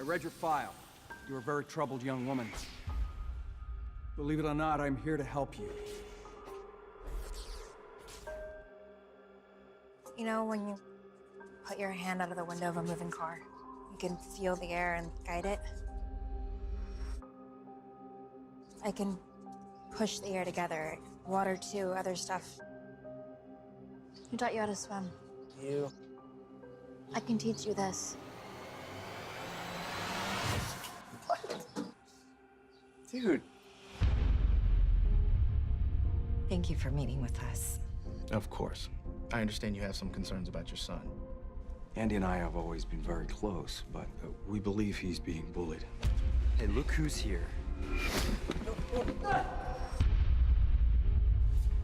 read your file. You're a very troubled young woman. Believe it or not, I'm here to help you. You know, when you put your hand out of the window of a moving car, you can feel the air and guide it. I can push the air together, water too, other stuff. Who taught you how to swim? You. I can teach you this. What? Dude. Thank you for meeting with us. Of course. I understand you have some concerns about your son. Andy and I have always been very close, but we believe he's being bullied. Hey, look who's here.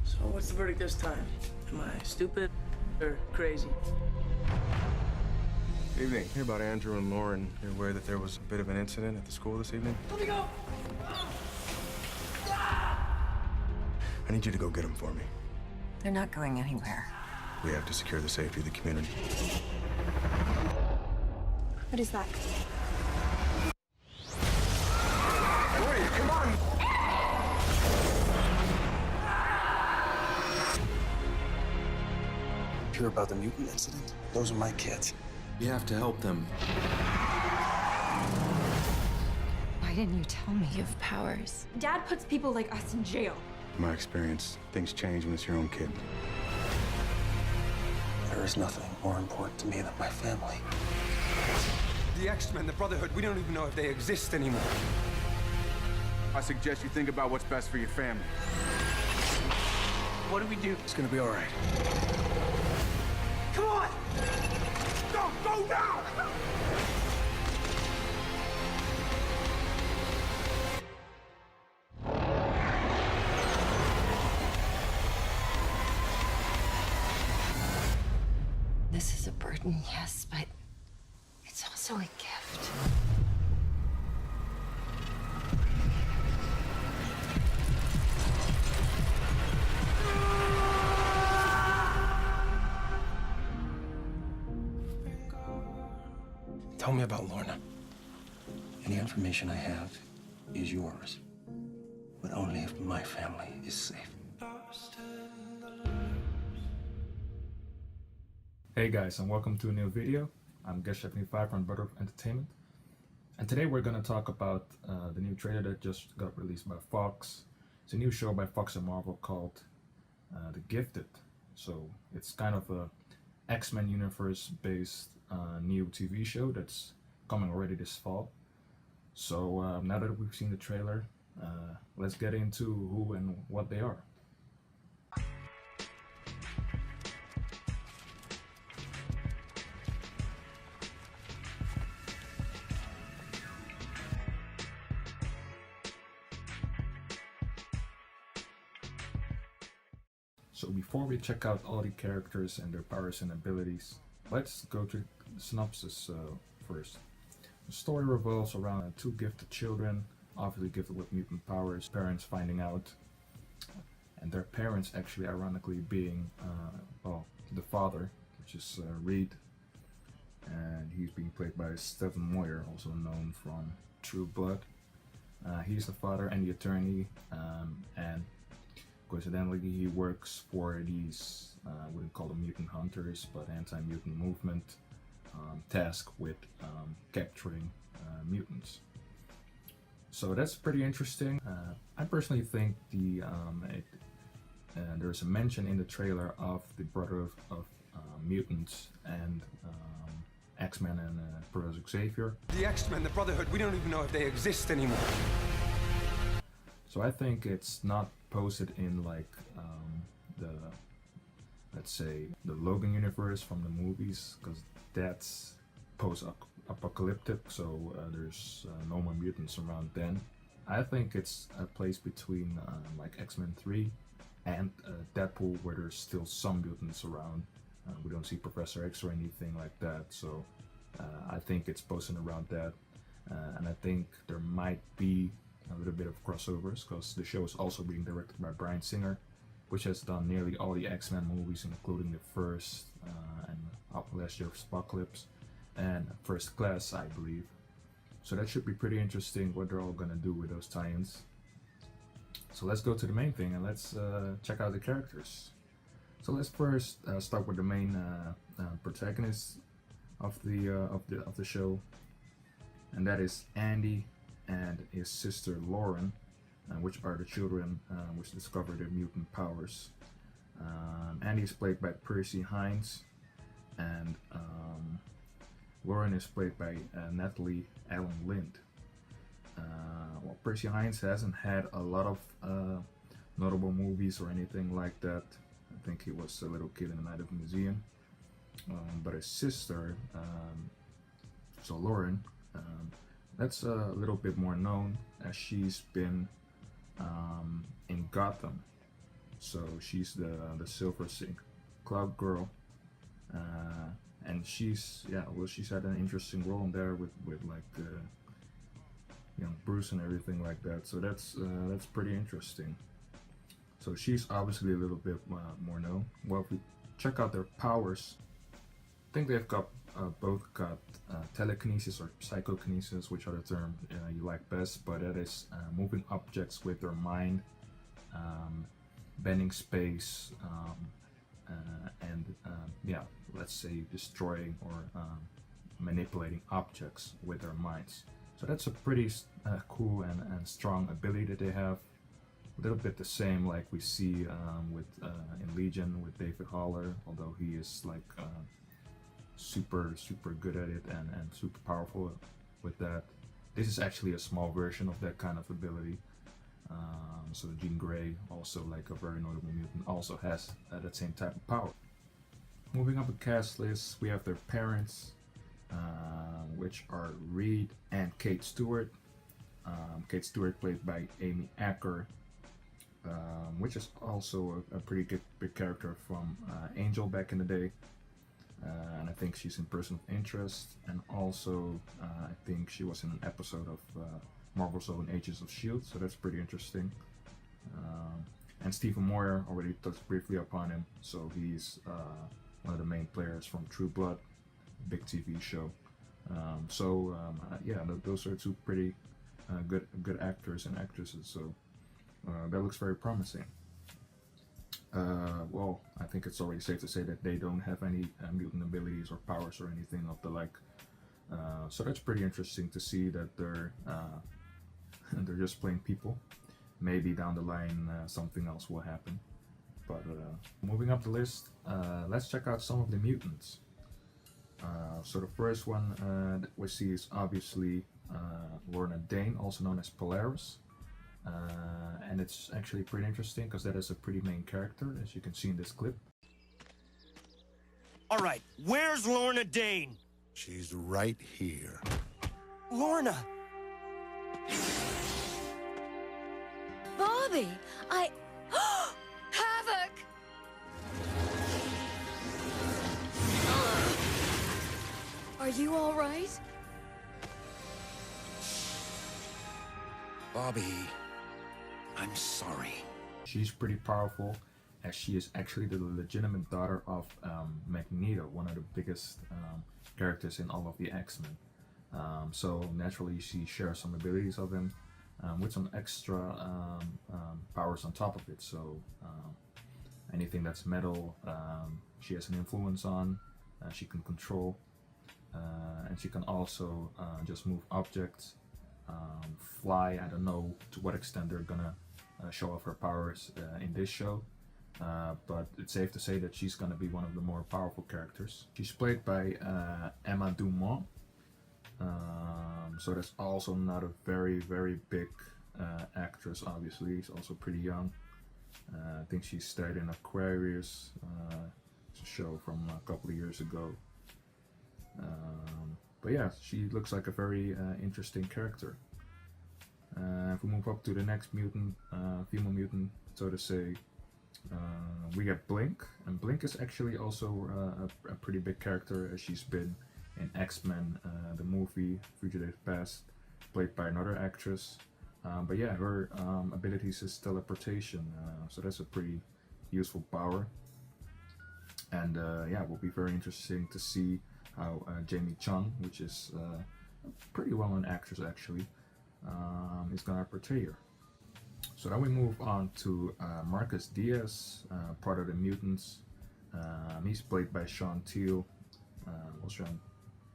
So what's the verdict this time? Am I stupid or crazy? Evening. Hear about Andrew and Lauren. You're aware that there was a bit of an incident at the school this evening? Let me go! I need you to go get them for me. They're not going anywhere. We have to secure the safety of the community. What is that? Hurry, come on! Hear about the mutant incident? Those are my kids. You have to help them. Why didn't you tell me? You have powers. Dad puts people like us in jail. In my experience, things change when it's your own kid. There is nothing more important to me than my family. The X-Men, the Brotherhood, we don't even know if they exist anymore. I suggest you think about what's best for your family. What do we do? It's gonna be all right. Come on! Go now! This is a burden, yes, but it's also a gift. Tell me about Lorna. Any information I have is yours, but only if my family is safe. Hey guys, and welcome to a new video. I'm Guest75 from B.O.E Entertainment, and today we're going to talk about the new trailer that just got released by Fox. It's a new show by Fox and Marvel called The Gifted. So it's kind of a X-Men universe based new TV show that's coming already this fall. So now that we've seen the trailer, let's get into who and what they are. So before we check out all the characters and their powers and abilities, let's go to the synopsis first. The story revolves around two gifted children, obviously gifted with mutant powers, parents finding out, and their parents actually ironically being, well, the father, which is Reed, and he's being played by Stephen Moyer, also known from True Blood. He's the father and the attorney, and coincidentally, he works for these, I wouldn't call them mutant hunters, but anti-mutant movement tasked with capturing mutants. So that's pretty interesting. I personally think there's a mention in the trailer of the Brotherhood of Mutants and X-Men and Professor Xavier. The X-Men, the Brotherhood, we don't even know if they exist anymore. So I think it's not posted in like let's say the Logan universe from the movies, because that's post-apocalyptic, so there's no more mutants around then. I think it's a place between like X-Men 3 and Deadpool, where there's still some mutants around. We don't see Professor X or anything like that, so I think it's posted around that, and I think there might be a little bit of crossovers, because the show is also being directed by Bryan Singer, which has done nearly all the X-Men movies, including the first and last year's Apocalypse and First Class, I believe. So that should be pretty interesting what they're all gonna do with those tie-ins. So let's go to the main thing and let's check out the characters. So let's first start with the main protagonist of the show, and that is Andy and his sister Lauren, which are the children which discover their mutant powers. Andy is played by Percy Hines, and Lauren is played by Natalie Allen Lind. Well, Percy Hines hasn't had a lot of notable movies or anything like that. I think he was a little kid in the Night of the Museum. But his sister, so Lauren, that's a little bit more known, as she's been in Gotham. So she's the Silver Sink Cloud Girl, and she's had an interesting role in there with like young Bruce and everything like that. So that's pretty interesting. So she's obviously a little bit more known. Well, if we check out their powers, I think they've got both got telekinesis or psychokinesis, which are the term you like best, but that is moving objects with their mind, bending space, and let's say destroying or manipulating objects with their minds. So that's a pretty cool and strong ability that they have. A little bit the same like we see with in Legion with David Haller, although he is like super good at it and super powerful with that. This is actually a small version of that kind of ability. So Jean Grey, also like a very notable mutant, also has that same type of power. Moving up the cast list, we have their parents, which are Reed and Kate Stewart. Kate Stewart played by Amy Acker, which is also a pretty big character from Angel back in the day. And I think she's in Person of Interest, and also I think she was in an episode of Marvel's own Agents of S.H.I.E.L.D., so that's pretty interesting. And Stephen Moyer, already touched briefly upon him, so he's one of the main players from True Blood, big TV show. Those are two pretty good actors and actresses, so that looks very promising. Well, I think it's already safe to say that they don't have any mutant abilities or powers or anything of the like. So that's pretty interesting to see that they're just plain people. Maybe down the line something else will happen. But moving up the list, let's check out some of the mutants. So the first one that we see is obviously Lorna Dane, also known as Polaris. And it's actually pretty interesting because that is a pretty main character, as you can see in this clip. All right, where's Lorna Dane? She's right here. Lorna! Bobby, Havoc! Are you all right? Bobby, I'm sorry. She's pretty powerful, as she is actually the legitimate daughter of Magneto, one of the biggest characters in all of the X-Men. So naturally she shares some abilities of him, with some extra powers on top of it. So anything that's metal, she has an influence on, she can control, and she can also just move objects, fly. I don't know to what extent they're gonna show off her powers in this show, but it's safe to say that she's gonna be one of the more powerful characters. She's played by Emma Dumont, so that's also not a very big actress. Obviously, she's also pretty young. I think she starred in Aquarius, it's a show from a couple of years ago. But yeah, she looks like a very interesting character. If we move up to the next mutant, female mutant, so to say, we get Blink, and Blink is actually also a pretty big character, as she's been in X-Men, the movie Fugitive Past, played by another actress. But yeah, her abilities is teleportation, so that's a pretty useful power. And yeah, it will be very interesting to see how Jamie Chung, which is pretty well-known actress actually, is gonna portray her. So then we move on to Marcus Diaz, part of the Mutants. He's played by Sean Teal. Well, Sean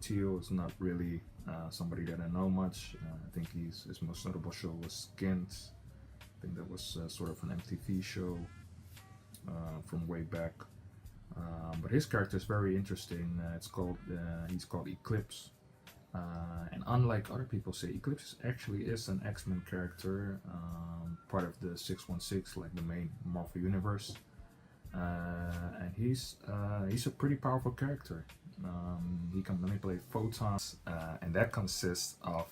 Teal is not really somebody that I know much. I think his most notable show was Skins. I think that was sort of an MTV show from way back. But his character is very interesting. He's called Eclipse. And unlike other people say, Eclipse actually is an X-Men character, part of the 616, like the main Marvel universe. And he's a pretty powerful character. He can manipulate photons, and that consists of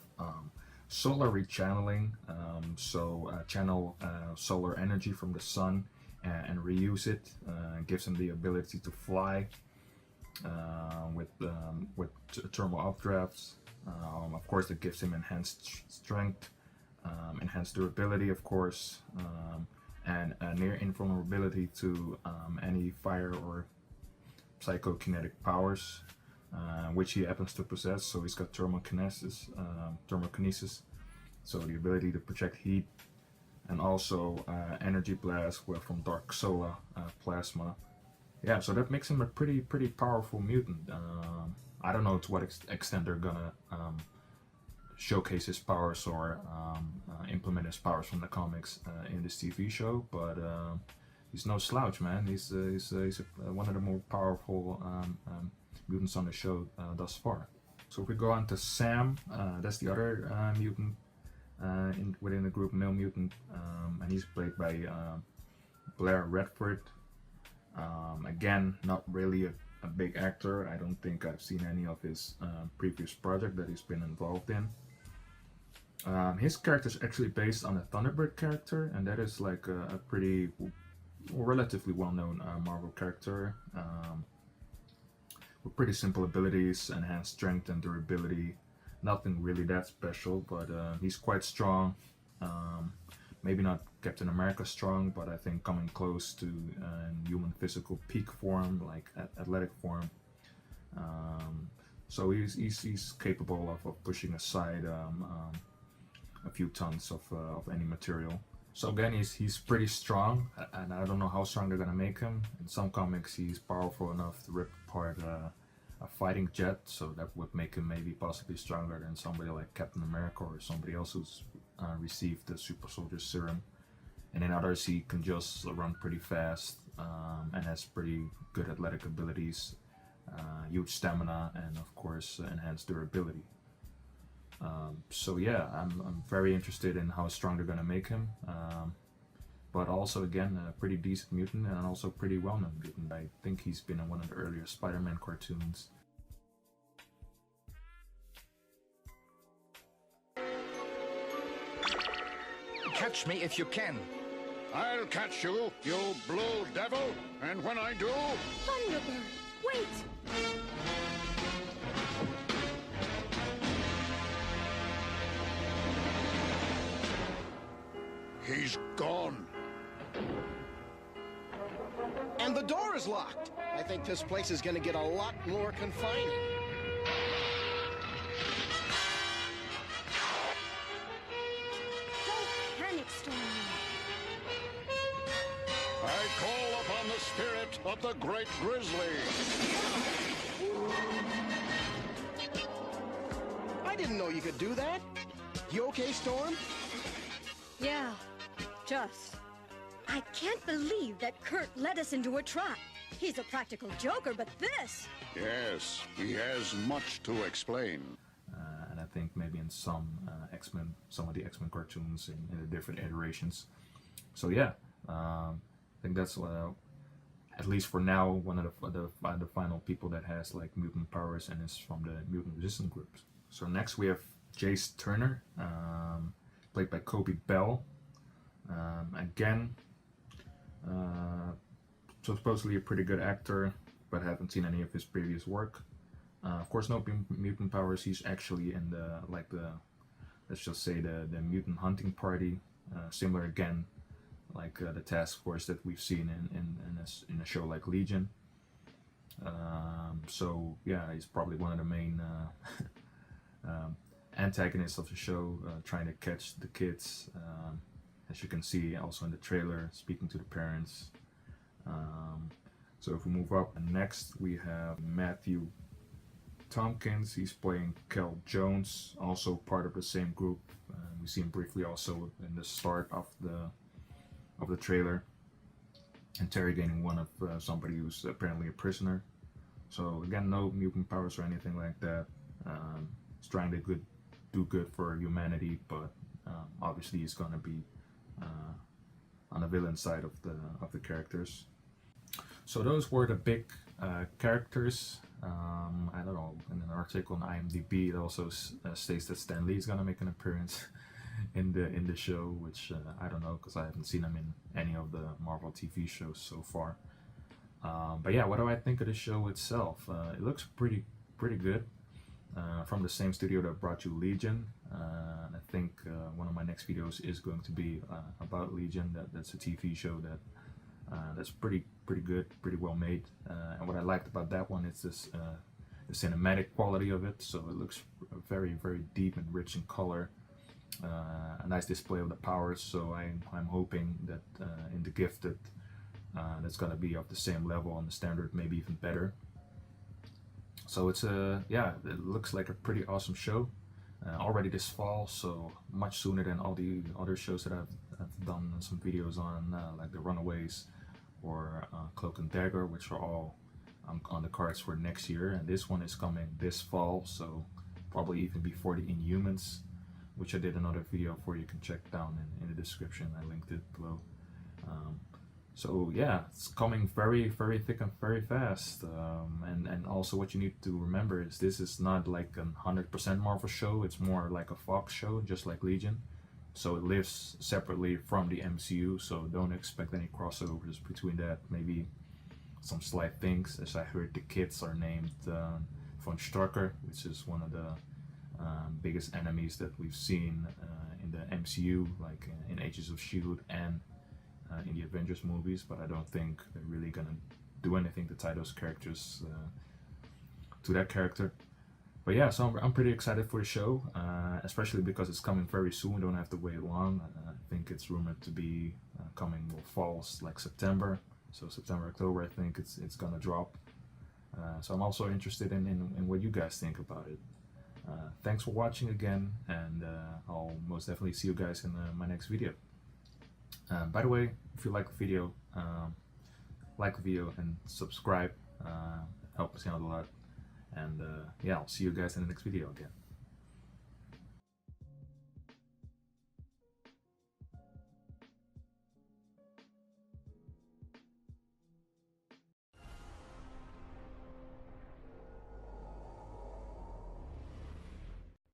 solar rechanneling. Channel solar energy from the sun and reuse it. Gives him the ability to fly with thermal updrafts. Of course, that gives him enhanced strength, enhanced durability, of course, and near invulnerability to any fire or psychokinetic powers, which he happens to possess. So he's got thermokinesis, so the ability to project heat, and also energy blast from dark solar plasma. Yeah, so that makes him a pretty powerful mutant. I don't know to what extent they're gonna showcase his powers or implement his powers from the comics in this TV show, but he's no slouch, man. He's one of the more powerful mutants on the show thus far. So if we go on to Sam, that's the other mutant within the group, male mutant, and he's played by Blair Redford. Again, not really a big actor. I don't think I've seen any of his previous project that he's been involved in. His character is actually based on a Thunderbird character, and that is like a pretty relatively well-known Marvel character with pretty simple abilities, enhanced strength and durability. Nothing really that special, but he's quite strong. Maybe not Captain America strong, but I think coming close to human physical peak form, like athletic form. So he's capable of pushing aside a few tons of any material. So again, he's pretty strong, and I don't know how strong they're gonna make him. In some comics, he's powerful enough to rip apart a fighting jet, so that would make him maybe possibly stronger than somebody like Captain America or somebody else who's received the super soldier serum. And in others, he can just run pretty fast and has pretty good athletic abilities, huge stamina, and of course enhanced durability. So yeah, I'm very interested in how strong they're gonna make him. But also again, a pretty decent mutant and also pretty well-known mutant. I think he's been in one of the earlier Spider-Man cartoons. Catch me if you can. I'll catch you, you blue devil, and when I do... Thunderbird, wait! He's gone. And the door is locked. I think this place is gonna get a lot more confining. Don't panic, Storm. I call upon the spirit of the great grizzly. I didn't know you could do that. You okay, Storm? Yeah, just. I can't believe that Kurt led us into a trap. He's a practical joker, but this... Yes, he has much to explain. And I think maybe in some X-Men, some of the X-Men cartoons in the different iterations. So yeah, I think that's at least for now, one of the final people that has like mutant powers and is from the mutant resistant groups. So next we have Jace Turner, played by Kobe Bell. Again, supposedly a pretty good actor, but haven't seen any of his previous work. Of course, no mutant powers. He's actually in the let's just say the mutant hunting party, similar again, like the task force that we've seen in a show like Legion. So yeah, he's probably one of the main antagonists of the show, trying to catch the kids. As you can see also in the trailer, speaking to the parents. So if we move up, next we have Matthew Tompkins. He's playing Kel Jones, also part of the same group. We see him briefly also in the start of the trailer, interrogating one of somebody who's apparently a prisoner. So again, no mutant powers or anything like that. He's trying to do good for humanity, but obviously he's gonna be on the villain side of the characters. So those were the big characters. I don't know, in an article on IMDb it also states that Stan Lee is gonna make an appearance in the show, which I don't know, because I haven't seen him in any of the Marvel TV shows so far. But yeah, what do I think of the show itself? It looks pretty good. From the same studio that brought you Legion. And I think one of my next videos is going to be about Legion. That's a TV show that's pretty good, pretty well made. And what I liked about that one is this the cinematic quality of it. So it looks very deep and rich in color. A nice display of the powers. So I'm hoping that in The Gifted, that's gonna be of the same level on the standard, maybe even better. So it's yeah, it looks like a pretty awesome show. Already this fall, so much sooner than all the other shows that I've done some videos on, like The Runaways or Cloak and Dagger, which are all on the cards for next year. And this one is coming this fall, so probably even before the Inhumans, which I did another video for. You can check down in the description. I linked it below. So yeah, it's coming very thick and very fast. And also what you need to remember is this is not like a 100% Marvel show. It's more like a Fox show, just like Legion. So it lives separately from the MCU. So don't expect any crossovers between that. Maybe some slight things. As I heard, the kids are named von Strucker, which is one of the biggest enemies that we've seen in the MCU, like in Agents of S.H.I.E.L.D. and in the Avengers movies, but I don't think they're really gonna do anything to tie those characters to that character. But yeah, so I'm pretty excited for the show, especially because it's coming very soon. We don't have to wait long. I think it's rumored to be coming falls like September, so September, October. I think it's gonna drop. So I'm also interested in what you guys think about it. Thanks for watching again, and I'll most definitely see you guys in my next video. By the way, if you like the video, like the video and subscribe. Help us out a lot. And yeah, I'll see you guys in the next video again.